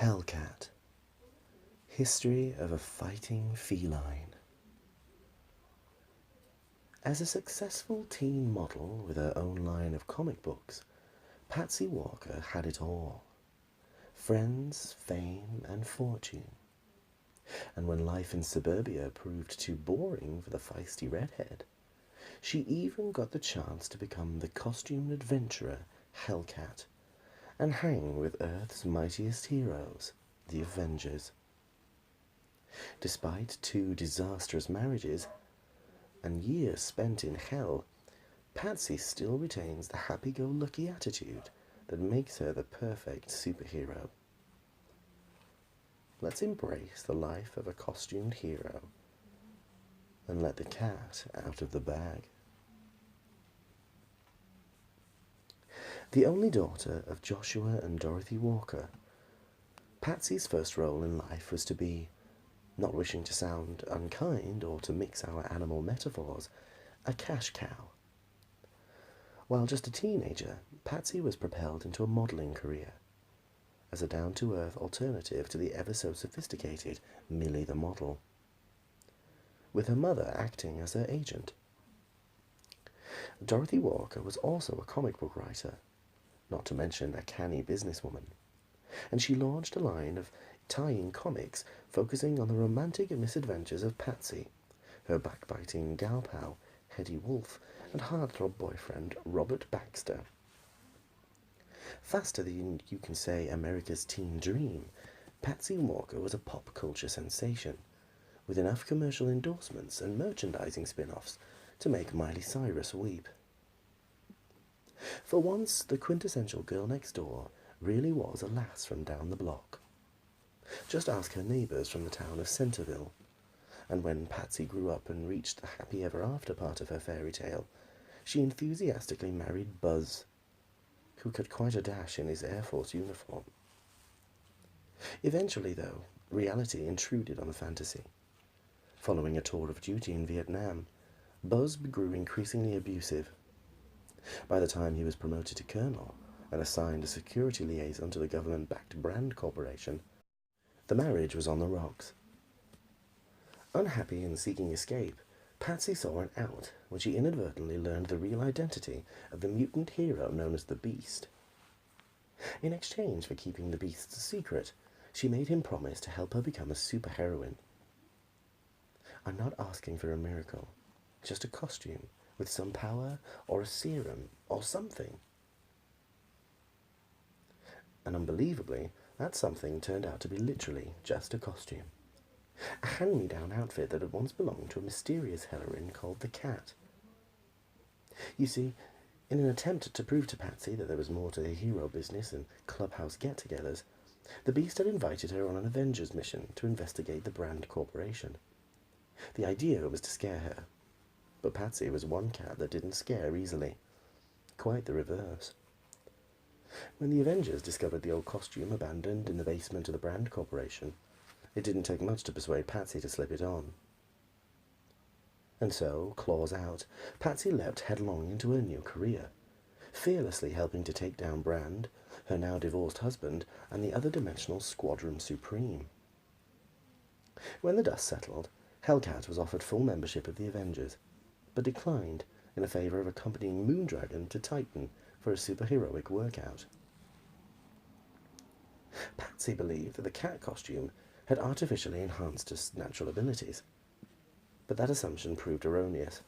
Hellcat. History of a Fighting Feline. As a successful teen model with her own line of comic books, Patsy Walker had it all. Friends, fame, and fortune. And when life in suburbia proved too boring for the feisty redhead, she even got the chance to become the costumed adventurer Hellcat and hang with Earth's mightiest heroes, the Avengers. Despite 2 disastrous marriages and years spent in hell, Patsy still retains the happy-go-lucky attitude that makes her the perfect superhero. Let's embrace the life of a costumed hero and let the cat out of the bag. The only daughter of Joshua and Dorothy Walker, Patsy's first role in life was to be, not wishing to sound unkind or to mix our animal metaphors, a cash cow. While just a teenager, Patsy was propelled into a modelling career as a down-to-earth alternative to the ever-so-sophisticated Millie the Model, with her mother acting as her agent. Dorothy Walker was also a comic book writer, not to mention a canny businesswoman, and she launched a line of tie-in comics focusing on the romantic misadventures of Patsy, her backbiting gal pal, Hetty Wolf, and heartthrob boyfriend, Robert Baxter. Faster than you can say America's teen dream, Patsy Walker was a pop culture sensation, with enough commercial endorsements and merchandising spin-offs to make Miley Cyrus weep. For once, the quintessential girl next door really was a lass from down the block. Just ask her neighbours from the town of Centerville, and when Patsy grew up and reached the happy ever after part of her fairy tale, she enthusiastically married Buzz, who cut quite a dash in his Air Force uniform. Eventually, though, reality intruded on the fantasy. Following a tour of duty in Vietnam, Buzz grew increasingly abusive. By the time he was promoted to colonel and assigned a security liaison to the government-backed Brand Corporation, the marriage was on the rocks. Unhappy and seeking escape, Patsy saw an out when she inadvertently learned the real identity of the mutant hero known as the Beast. In exchange for keeping the Beast's secret, she made him promise to help her become a superheroine. I'm not asking for a miracle, just a costume with some power or a serum or something. And unbelievably, that something turned out to be literally just a costume. A hand-me-down outfit that had once belonged to a mysterious heroine called the Cat. You see, in an attempt to prove to Patsy that there was more to the hero business than clubhouse get-togethers, the Beast had invited her on an Avengers mission to investigate the Brand Corporation. The idea was to scare her, but Patsy was one cat that didn't scare easily. Quite the reverse. When the Avengers discovered the old costume abandoned in the basement of the Brand Corporation, it didn't take much to persuade Patsy to slip it on. And so, claws out, Patsy leapt headlong into her new career, fearlessly helping to take down Brand, her now divorced husband, and the other dimensional Squadron Supreme. When the dust settled, Hellcat was offered full membership of the Avengers, but declined in a favour of accompanying Moondragon to Titan for a superheroic workout. Patsy believed that the cat costume had artificially enhanced his natural abilities, but that assumption proved erroneous.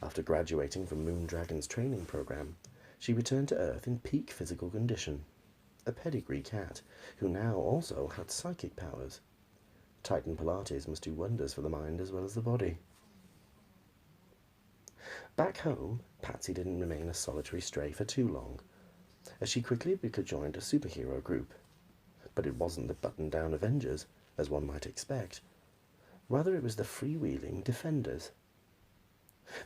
After graduating from Moondragon's training program, she returned to Earth in peak physical condition, a pedigree cat who now also had psychic powers. Titan Pilates must do wonders for the mind as well as the body. Back home, Patsy didn't remain a solitary stray for too long, as she quickly joined a superhero group. But it wasn't the button-down Avengers, as one might expect. Rather, it was the freewheeling Defenders.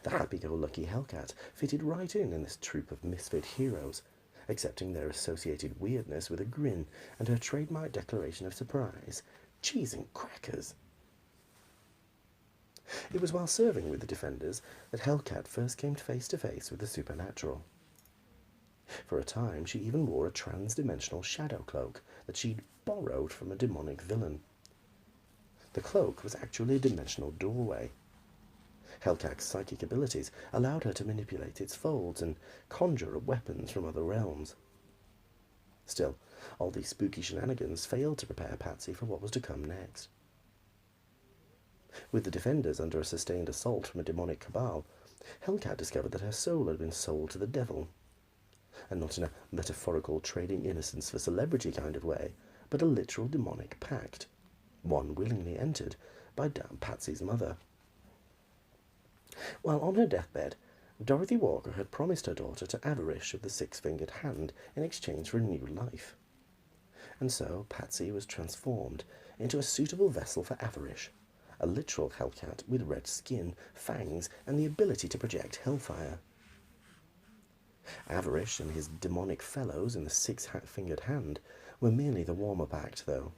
The happy-go-lucky Hellcat fitted right in this troupe of misfit heroes, accepting their associated weirdness with a grin and her trademark declaration of surprise, "Cheese and crackers." It was while serving with the Defenders that Hellcat first came face to face with the supernatural. For a time, she even wore a trans-dimensional shadow cloak that she'd borrowed from a demonic villain. The cloak was actually a dimensional doorway. Hellcat's psychic abilities allowed her to manipulate its folds and conjure up weapons from other realms. Still, all these spooky shenanigans failed to prepare Patsy for what was to come next. With the defenders under a sustained assault from a demonic cabal, Hellcat discovered that her soul had been sold to the devil. And not in a metaphorical trading innocence for celebrity kind of way, but a literal demonic pact, one willingly entered by Patsy's mother. While on her deathbed, Dorothy Walker had promised her daughter to Avarish of the Six-Fingered Hand in exchange for a new life. And so Patsy was transformed into a suitable vessel for Avarish, a literal Hellcat with red skin, fangs, and the ability to project hellfire. Avarish and his demonic fellows in the Six-Fingered Hand were merely the warm-up act, though,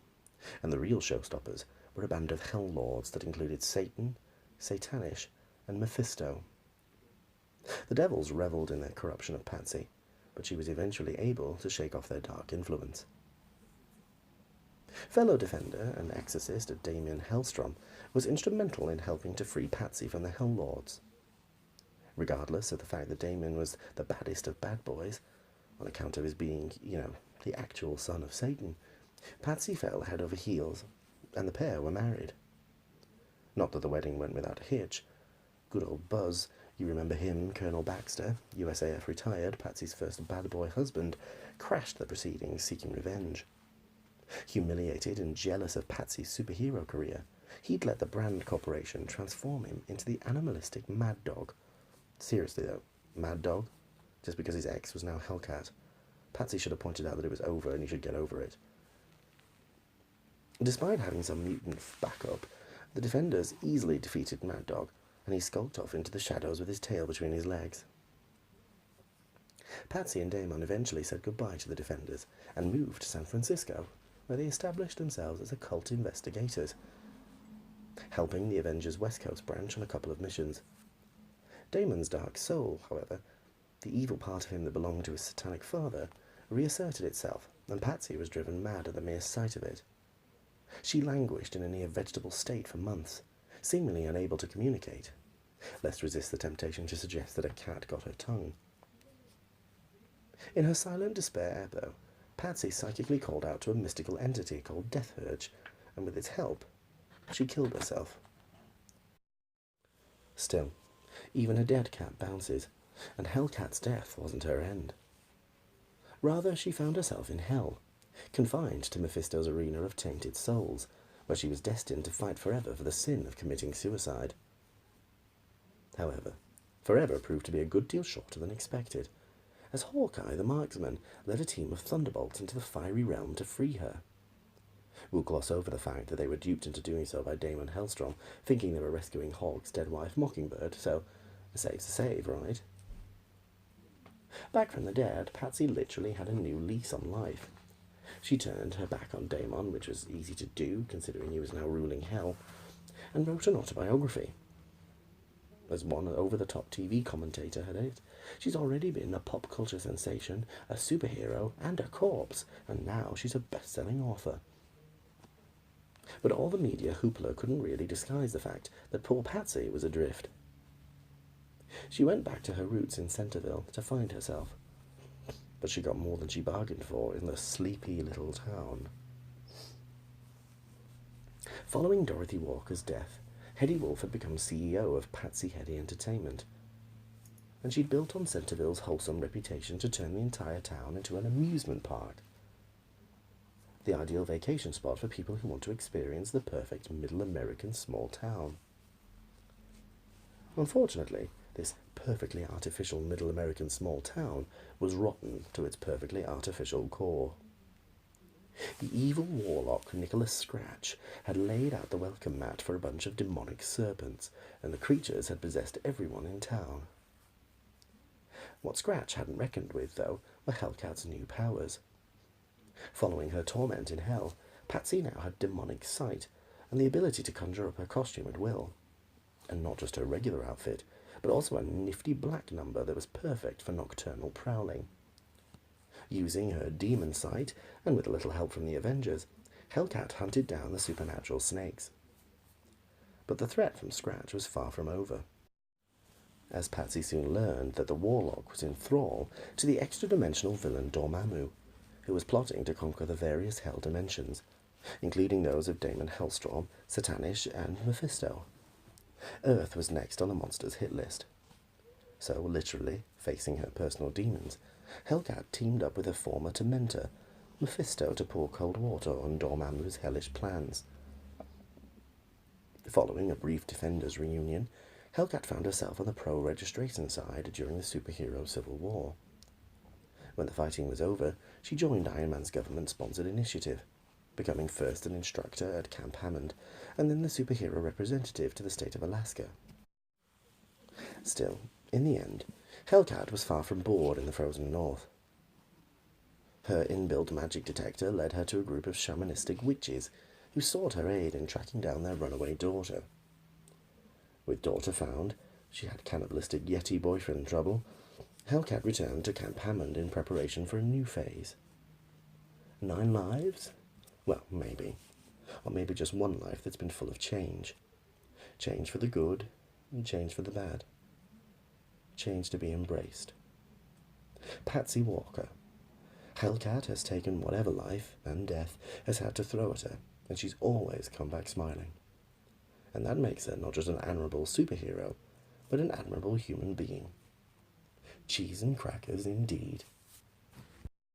and the real showstoppers were a band of Hell Lords that included Satan, Satanish, and Mephisto. The devils revelled in their corruption of Patsy, but she was eventually able to shake off their dark influence. Fellow defender and exorcist Damien Hellstrom was instrumental in helping to free Patsy from the Hell Lords. Regardless of the fact that Damien was the baddest of bad boys, on account of his being, the actual son of Satan, Patsy fell head over heels, and the pair were married. Not that the wedding went without a hitch. Good old Buzz, you remember him, Colonel Baxter, USAF retired, Patsy's first bad boy husband, crashed the proceedings seeking revenge. Humiliated and jealous of Patsy's superhero career, he'd let the Brand Corporation transform him into the animalistic Mad Dog. Seriously though, Mad Dog? Just because his ex was now Hellcat. Patsy should have pointed out that it was over and he should get over it. Despite having some mutant backup, the defenders easily defeated Mad Dog, and he skulked off into the shadows with his tail between his legs. Patsy and Damon eventually said goodbye to the defenders and moved to San Francisco, where they established themselves as occult investigators, helping the Avengers West Coast branch on a couple of missions. Damon's dark soul, however, the evil part of him that belonged to his satanic father, reasserted itself, and Patsy was driven mad at the mere sight of it. She languished in a near vegetable state for months, seemingly unable to communicate. Let's resist the temptation to suggest that a cat got her tongue. In her silent despair, though, Patsy psychically called out to a mystical entity called Death Urge, and with its help, she killed herself. Still, even a dead cat bounces, and Hellcat's death wasn't her end. Rather, she found herself in hell, confined to Mephisto's arena of tainted souls, where she was destined to fight forever for the sin of committing suicide. However, forever proved to be a good deal shorter than expected, as Hawkeye the Marksman led a team of Thunderbolts into the fiery realm to free her. We'll gloss over the fact that they were duped into doing so by Damon Hellstrom, thinking they were rescuing Hawk's dead wife Mockingbird, so a save's a save, right? Back from the dead, Patsy literally had a new lease on life. She turned her back on Damon, which was easy to do, considering he was now ruling hell, and wrote an autobiography. As one over-the-top TV commentator had it, she's already been a pop culture sensation, a superhero, and a corpse, and now she's a best-selling author. But all the media hoopla couldn't really disguise the fact that poor Patsy was adrift. She went back to her roots in Centerville to find herself, but she got more than she bargained for in the sleepy little town. Following Dorothy Walker's death, Hetty Wolf had become CEO of Patsy Hetty Entertainment, and she'd built on Centerville's wholesome reputation to turn the entire town into an amusement park. The ideal vacation spot for people who want to experience the perfect middle American small town. Unfortunately, this perfectly artificial middle American small town was rotten to its perfectly artificial core. The evil warlock Nicholas Scratch had laid out the welcome mat for a bunch of demonic serpents, and the creatures had possessed everyone in town. What Scratch hadn't reckoned with, though, were Hellcat's new powers. Following her torment in hell, Patsy now had demonic sight, and the ability to conjure up her costume at will. And not just her regular outfit, but also a nifty black number that was perfect for nocturnal prowling. Using her demon sight, and with a little help from the Avengers, Hellcat hunted down the supernatural snakes. But the threat from scratch was far from over, as Patsy soon learned that the Warlock was in thrall to the extra-dimensional villain Dormammu, who was plotting to conquer the various Hell dimensions, including those of Daemon Hellstrom, Satanish, and Mephisto. Earth was next on the monster's hit list. So, literally, facing her personal demons, Hellcat teamed up with her former tormentor, Mephisto, to pour cold water on Dormammu's hellish plans. Following a brief Defenders reunion, Hellcat found herself on the pro-registration side during the superhero Civil War. When the fighting was over, she joined Iron Man's government-sponsored initiative, becoming first an instructor at Camp Hammond, and then the superhero representative to the state of Alaska. Still, in the end, Hellcat was far from bored in the frozen north. Her inbuilt magic detector led her to a group of shamanistic witches who sought her aid in tracking down their runaway daughter. With daughter found, she had cannibalistic Yeti boyfriend trouble. Hellcat returned to Camp Hammond in preparation for a new phase. 9 lives? Well, maybe. Or maybe just one life that's been full of change. Change for the good, and change for the bad. Change to be embraced. Patsy Walker. Hellcat has taken whatever life and death has had to throw at her, and she's always come back smiling. And that makes her not just an admirable superhero, but an admirable human being. Cheese and crackers indeed.